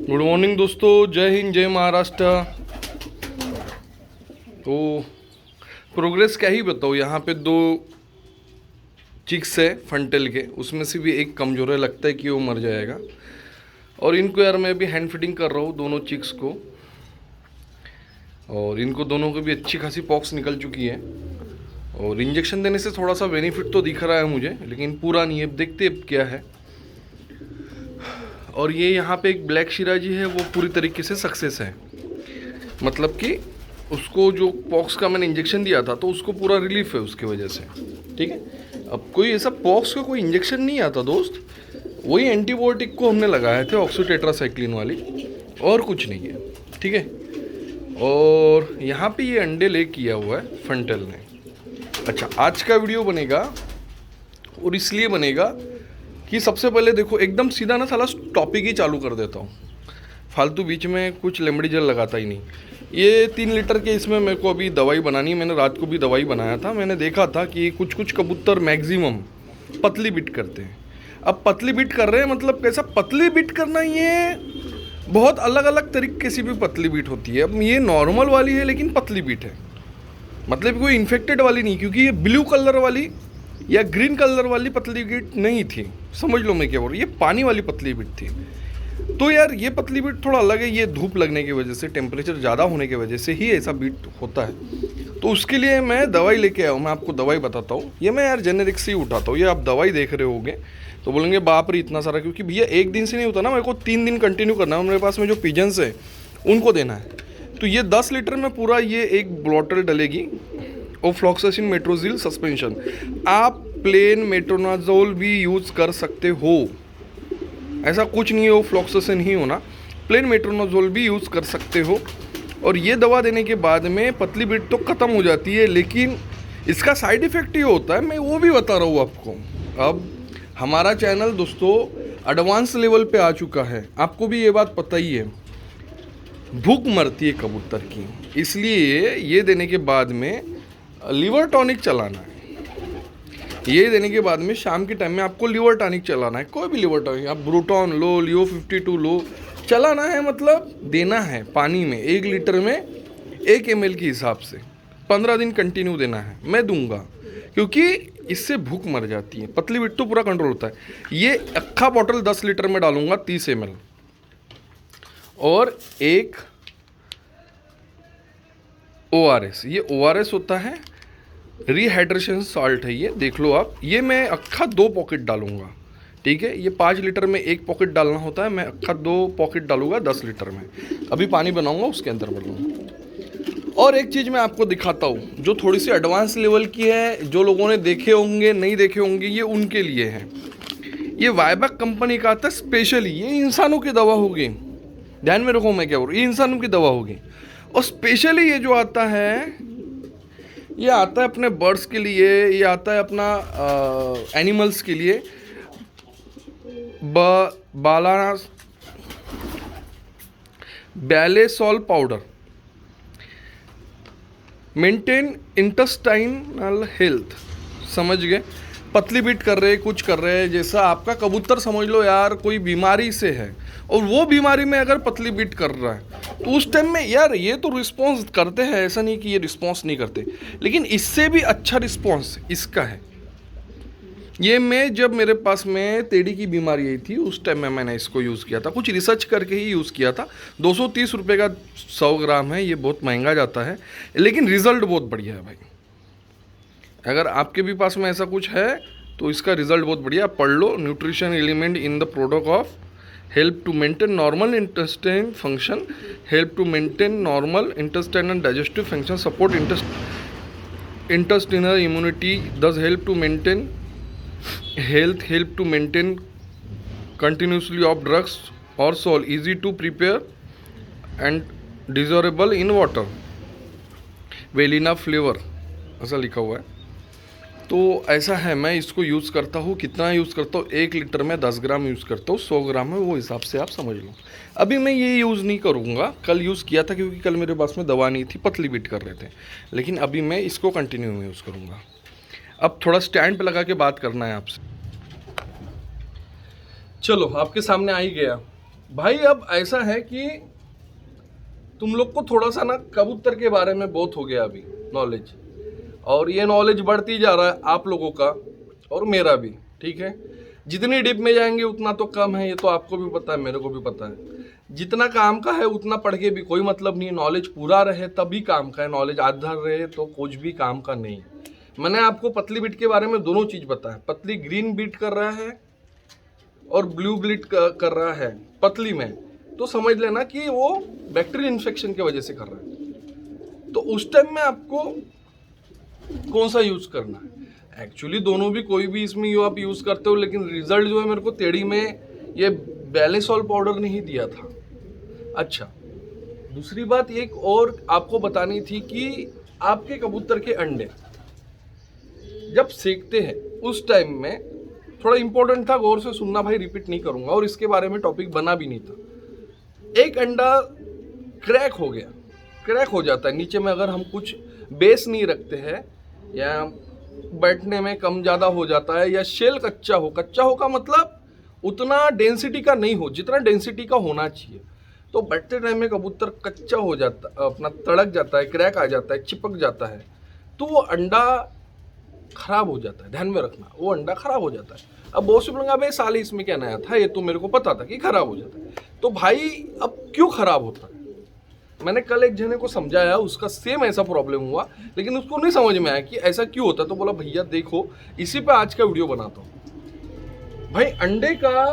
Good morning दोस्तों, जय हिंद जय महाराष्ट्र। तो प्रोग्रेस क्या ही बताओ, यहाँ पे 2 चिक्स है फंटेल के, उसमें से भी एक कमज़ोर है, लगता है कि वो मर जाएगा। और इनको यार मैं भी हैंड फिटिंग कर रहा हूँ दोनों चिक्स को, और इनको दोनों को भी अच्छी खासी पॉक्स निकल चुकी है। और इंजेक्शन देने से थोड़ा सा बेनिफिट तो दिख रहा है मुझे, लेकिन पूरा नहीं है। अब देखते अब क्या है। और ये यहाँ पे एक ब्लैक शिराजी है, वो पूरी तरीके से सक्सेस है। मतलब कि उसको जो पॉक्स का मैंने इंजेक्शन दिया था तो उसको पूरा रिलीफ है उसकी वजह से। ठीक है, अब कोई ऐसा पॉक्स का कोई इंजेक्शन नहीं आता दोस्त, वही एंटीबायोटिक को हमने लगाए थे ऑक्सीटेट्रासाइक्लिन वाली, और कुछ नहीं है। ठीक है, और यहाँ पे ये अंडे ले किया हुआ है फंटेल ने। अच्छा, आज का वीडियो बनेगा और इसलिए बनेगा कि सबसे पहले देखो, एकदम सीधा ना साला टॉपिक ही चालू कर देता हूँ, फालतू बीच में कुछ लेमड़ी जल लगाता ही नहीं। ये 3 लीटर के इसमें मेरे को अभी दवाई बनानी है। मैंने रात को भी दवाई बनाया था। मैंने देखा था कि कुछ कबूतर मैक्सिमम पतली बिट करते हैं। अब पतली बिट कर रहे हैं मतलब कैसा पतली बिट करना, ये बहुत अलग अलग तरीके से भी पतली बीट होती है। अब ये नॉर्मल वाली है लेकिन पतली बीट है, मतलब कोई इन्फेक्टेड वाली नहीं, क्योंकि ये ब्लू कलर वाली या ग्रीन कलर वाली पतली बीट नहीं थी। समझ लो मैं क्या बोल रहा हूँ, ये पानी वाली पतली बीट थी। तो यार ये पतली बीट थोड़ा अलग है, ये धूप लगने की वजह से, टेम्परेचर ज़्यादा होने की वजह से ही ऐसा बीट होता है। तो उसके लिए मैं दवाई लेके आया हूँ। मैं आपको दवाई बताता हूँ। ये मैं यार जेनेरिक से ही उठाता हूँ। ये आप दवाई देख रहे होगे तो बोलेंगे बाप रे इतना सारा, क्योंकि भैया एक दिन से नहीं होता ना, मेरे को 3 दिन कंटिन्यू करना है। मेरे पास में जो पिजन्स है उनको देना है। तो ये 10 लीटर में पूरा ये एक बॉटल डलेगी ओफ्लॉक्सासिन मेट्रोजिल सस्पेंशन। आप प्लेन मेट्रोनाजोल भी यूज़ कर सकते हो, ऐसा कुछ नहीं है ओफ्लॉक्सासिन ही होना, प्लेन मेट्रोनाजोल भी यूज़ कर सकते हो। और ये दवा देने के बाद में पतली बीट तो ख़त्म हो जाती है, लेकिन इसका साइड इफ़ेक्ट ये होता है, मैं वो भी बता रहा हूँ आपको। अब हमारा चैनल दोस्तों एडवांस लेवल पे आ चुका है, आपको भी ये बात पता ही है। भूख मरती है कबूतर की, इसलिए ये देने के बाद में लीवर टॉनिक चलाना है। ये देने के बाद में शाम के टाइम में आपको लीवर टॉनिक चलाना है, कोई भी लीवर टॉनिक, आप ब्रूटॉन लो, लियो 52 लो, चलाना है, मतलब देना है पानी में 1 लीटर में 1 ml के हिसाब से 15 दिन कंटिन्यू देना है। मैं दूंगा, क्योंकि इससे भूख मर जाती है। पतली बीट तो पूरा कंट्रोल होता है। ये अक्खा बॉटल 10 लीटर में डालूंगा 30 ml, और एक ORS। ये ORS होता है रिहाइड्रेशन सॉल्ट है, ये देख लो आप। ये मैं अक्खा 2 पॉकेट डालूंगा। ठीक है, ये 5 लीटर में 1 पॉकेट डालना होता है, मैं अक्खा 2 पॉकेट डालूंगा 10 लीटर में। अभी पानी बनाऊंगा उसके अंदर डालूंगा। और एक चीज़ मैं आपको दिखाता हूँ जो थोड़ी सी एडवांस लेवल की है, जो लोगों ने देखे होंगे नहीं देखे होंगे, ये उनके लिए है। ये वाइबैक कंपनी का आता है स्पेशली, ये इंसानों की दवा होगी, ध्यान में रखो मैं क्या बोल रहा हूँ, ये इंसानों की दवा होगी। और स्पेशली ये जो आता है, ये आता है अपने बर्ड्स के लिए, ये आता है अपना एनिमल्स के लिए। बैलेसॉल पाउडर, मेंटेन इंटेस्टाइनल हेल्थ। समझ गए, पतली बीट कर रहे, कुछ कर रहे हैं, जैसा आपका कबूतर समझ लो यार कोई बीमारी से है, और वो बीमारी में अगर पतली बीट कर रहा है तो उस टाइम में यार ये तो रिस्पॉन्स करते हैं, ऐसा नहीं कि ये रिस्पॉन्स नहीं करते, लेकिन इससे भी अच्छा रिस्पॉन्स इसका है। ये मैं जब मेरे पास में टेडी की बीमारी आई थी उस टाइम में मैंने इसको यूज़ किया था, कुछ रिसर्च करके ही यूज़ किया था। 230 रुपये का 100 ग्राम है, ये बहुत महंगा जाता है, लेकिन रिज़ल्ट बहुत बढ़िया है भाई। अगर आपके भी पास में ऐसा कुछ है तो इसका रिजल्ट बहुत बढ़िया, पढ़ लो। Nutrition element in the product of help to maintain normal intestine function, help to maintain normal intestine and digestive function, support intestinal immunity, thus help to maintain health, help to maintain continuously of drugs or sol, easy to prepare and dissolvable in water, वेलिना flavour ऐसा लिखा हुआ है। तो ऐसा है, मैं इसको यूज़ करता हूँ। कितना यूज़ करता हूँ, 1 लीटर में 10 ग्राम यूज़ करता हूँ, 100 ग्राम है, वो हिसाब से आप समझ लो। अभी मैं ये यूज़ नहीं करूँगा, कल यूज़ किया था क्योंकि कल मेरे पास में दवा नहीं थी, पतली बीट कर रहे थे, लेकिन अभी मैं इसको कंटिन्यू में यूज़ करूँगा। अब थोड़ा स्टैंड पे लगा के बात करना है आपसे। चलो आपके सामने आ ही गया। भाई अब ऐसा है कि तुम लोग को थोड़ा सा ना कबूतर के बारे में बहुत हो गया अभी नॉलेज, और ये नॉलेज बढ़ती जा रहा है आप लोगों का और मेरा भी, ठीक है। जितनी डीप में जाएंगे उतना तो कम है, ये तो आपको भी पता है, मेरे को भी पता है। जितना काम का है उतना पढ़ के भी कोई मतलब नहीं है। नॉलेज पूरा रहे तभी काम का है, नॉलेज आधा रहे तो कुछ भी काम का नहीं है। मैंने आपको पतली बीट के बारे में दोनों चीज़ बताया। पतली ग्रीन बीट कर रहा है और ब्लू बीट कर रहा है पतली में, तो समझ लेना कि वो बैक्टीरियल इन्फेक्शन की वजह से कर रहा है। तो उस टाइम में आपको कौन सा यूज़ करना है? एक्चुअली दोनों भी, कोई भी इसमें आप यूज़ करते हो, लेकिन रिजल्ट जो है मेरे को टेढ़ी में ये बैलेंसॉल पाउडर नहीं दिया था। अच्छा, दूसरी बात एक और आपको बतानी थी कि आपके कबूतर के अंडे जब सेकते हैं उस टाइम में थोड़ा इंपॉर्टेंट था, गौर से सुनना भाई, रिपीट नहीं करूंगा और इसके बारे में टॉपिक बना भी नहीं था। एक अंडा क्रैक हो गया, क्रैक हो जाता है नीचे में, अगर हम कुछ बेस नहीं रखते हैं या बैठने में कम ज़्यादा हो जाता है, या शेल कच्चा हो का मतलब उतना डेंसिटी का नहीं हो जितना डेंसिटी का होना चाहिए, तो बैठते टाइम में कबूतर कच्चा हो जाता, अपना तड़क जाता है, क्रैक आ जाता है, चिपक जाता है, तो वो अंडा खराब हो जाता है। ध्यान में रखना, वो अंडा खराब हो जाता है। अब बहुत से बोलेंगे अबे साले इसमें क्या नया था, ये तो मेरे को पता था कि खराब हो जाता है। तो भाई अब क्यों खराब होता है? मैंने कल एक जने को समझाया, उसका सेम ऐसा प्रॉब्लम हुआ, लेकिन उसको नहीं समझ में आया कि ऐसा क्यों होता है। तो बोला भैया देखो, इसी पे आज का वीडियो बनाता हूँ। भाई अंडे का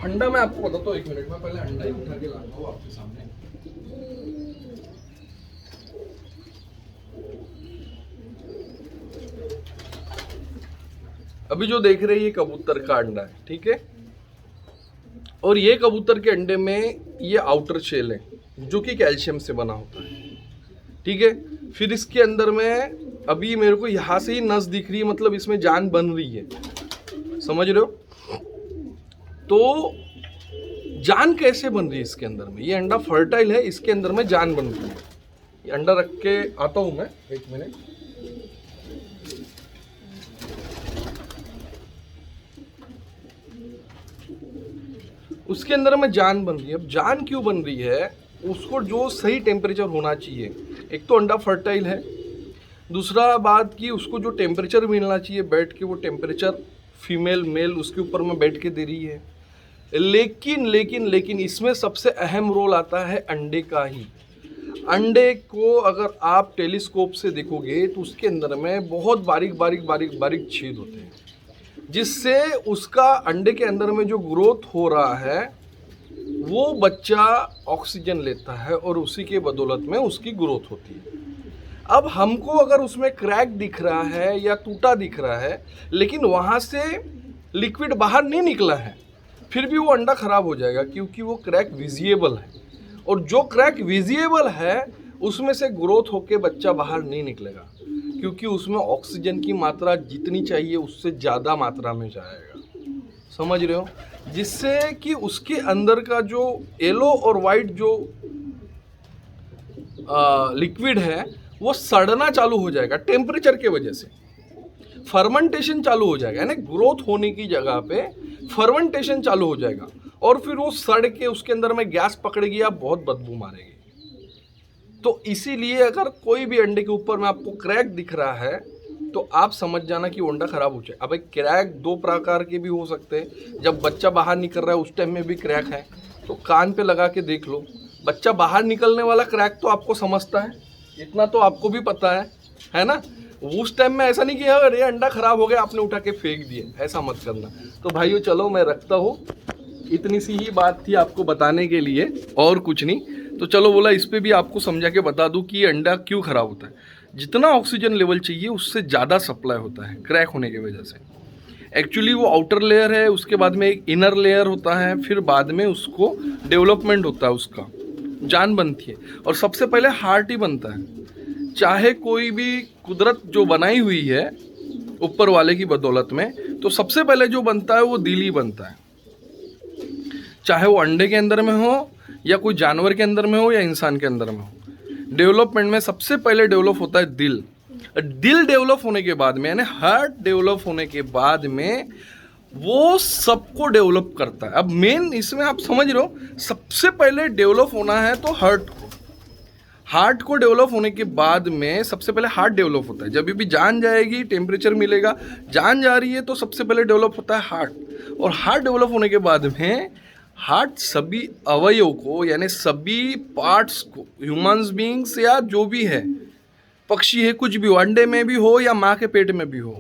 फंडा मैं आपको बताता हूँ, 1 मिनट में। पहले अंडा ही उठा के लाता हूँ आपके सामने। अभी जो देख रहे हैं ये कबूतर का अंडा है, ठीक है। और ये कबूतर के अंडे में ये आउटर शेल है जो कि कैल्शियम से बना होता है, ठीक है। फिर इसके अंदर में अभी मेरे को यहाँ से ही नस दिख रही है, मतलब इसमें जान बन रही है, समझ रहे हो? तो जान कैसे बन रही है इसके अंदर में? ये अंडा फर्टाइल है, इसके अंदर में जान बन रही है। ये अंडा रख के आता हूँ मैं, 1 मिनट। उसके अंदर में जान बन रही है। अब जान क्यों बन रही है? उसको जो सही टेम्परेचर होना चाहिए, एक तो अंडा फर्टाइल है, दूसरा बात कि उसको जो टेम्परेचर मिलना चाहिए बैठ के, वो टेम्परेचर फीमेल मेल उसके ऊपर में बैठ के दे रही है। लेकिन इसमें सबसे अहम रोल आता है अंडे का ही। अंडे को अगर आप टेलीस्कोप से देखोगे तो उसके अंदर में बहुत बारीक छेद होते हैं, जिससे उसका अंडे के अंदर में जो ग्रोथ हो रहा है वो बच्चा ऑक्सीजन लेता है और उसी के बदौलत में उसकी ग्रोथ होती है। अब हमको अगर उसमें क्रैक दिख रहा है या टूटा दिख रहा है, लेकिन वहाँ से लिक्विड बाहर नहीं निकला है, फिर भी वो अंडा खराब हो जाएगा, क्योंकि वो क्रैक विजिएबल है। और जो क्रैक विजिएबल है उसमें से ग्रोथ होके बच्चा बाहर नहीं निकलेगा, क्योंकि उसमें ऑक्सीजन की मात्रा जितनी चाहिए उससे ज़्यादा मात्रा में जाएगा, समझ रहे हो? जिससे कि उसके अंदर का जो येलो और वाइट जो लिक्विड है वो सड़ना चालू हो जाएगा टेम्परेचर के वजह से, फर्मेंटेशन चालू हो जाएगा, यानी ग्रोथ होने की जगह पे फर्मेंटेशन चालू हो जाएगा, और फिर वो सड़ के उसके अंदर में गैस पकड़ेगी, आप बहुत बदबू मारेगी। तो इसीलिए अगर कोई भी अंडे के ऊपर में आपको क्रैक दिख रहा है तो आप समझ जाना कि वो अंडा खराब हो जाए। अब एक क्रैक 2 प्रकार के भी हो सकते हैं। जब बच्चा बाहर निकल रहा है उस टाइम में भी क्रैक है, तो कान पे लगा के देख लो। बच्चा बाहर निकलने वाला क्रैक तो आपको समझता है, इतना तो आपको भी पता है ना? उस टाइम में ऐसा नहीं कि अरे अंडा खराब हो गया आपने उठा के फेंक दिए, ऐसा मत करना। तो भाइयों चलो मैं रखता हूँ, इतनी सी ही बात थी आपको बताने के लिए और कुछ नहीं। तो चलो बोला इस पे भी आपको समझा के बता दूं कि अंडा क्यों खराब होता है। जितना ऑक्सीजन लेवल चाहिए उससे ज़्यादा सप्लाई होता है क्रैक होने की वजह से। एक्चुअली वो आउटर लेयर है, उसके बाद में एक इनर लेयर होता है, फिर बाद में उसको डेवलपमेंट होता है, उसका जान बनती है, और सबसे पहले हार्ट ही बनता है। चाहे कोई भी कुदरत जो बनाई हुई है ऊपर वाले की बदौलत में, तो सबसे पहले जो बनता है वो दिल ही बनता है। चाहे वो अंडे के अंदर में हो या कोई जानवर के अंदर में हो या इंसान के अंदर में हो, डेवलपमेंट में सबसे पहले डेवलप होता है दिल। दिल डेवलप होने के बाद में, यानी हार्ट डेवलप होने के बाद में वो सबको डेवलप करता है। अब मेन इसमें आप समझ रहे हो, सबसे पहले डेवलप होना है तो हार्ट को डेवलप होने के बाद में सबसे पहले हार्ट डेवलप होता है। जब भी जान जाएगी, टेम्परेचर मिलेगा, जान जा रही है, तो सबसे पहले डेवलप होता है हार्ट। और हार्ट डेवलप होने के बाद में हार्ट सभी अवयव को, यानी सभी पार्ट्स को, ह्यूमंस बींग्स या जो भी है, पक्षी है, कुछ भी हो, अंडे में भी हो या माँ के पेट में भी हो,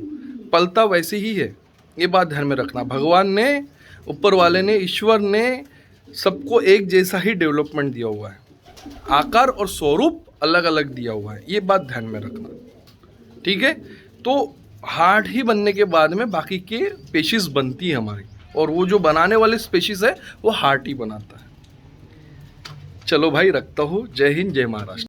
पलता वैसे ही है। ये बात ध्यान में रखना। भगवान ने, ऊपर वाले ने, ईश्वर ने सबको एक जैसा ही डेवलपमेंट दिया हुआ है, आकार और स्वरूप अलग अलग दिया हुआ है। ये बात ध्यान में रखना, ठीक है। तो हार्ट ही बनने के बाद में बाकी के स्पेशीज बनती है हमारी, और वो जो बनाने वाली स्पेशीज है वो हार्ट ही बनाता है। चलो भाई, रखता हूँ। जय हिंद, जय महाराष्ट्र।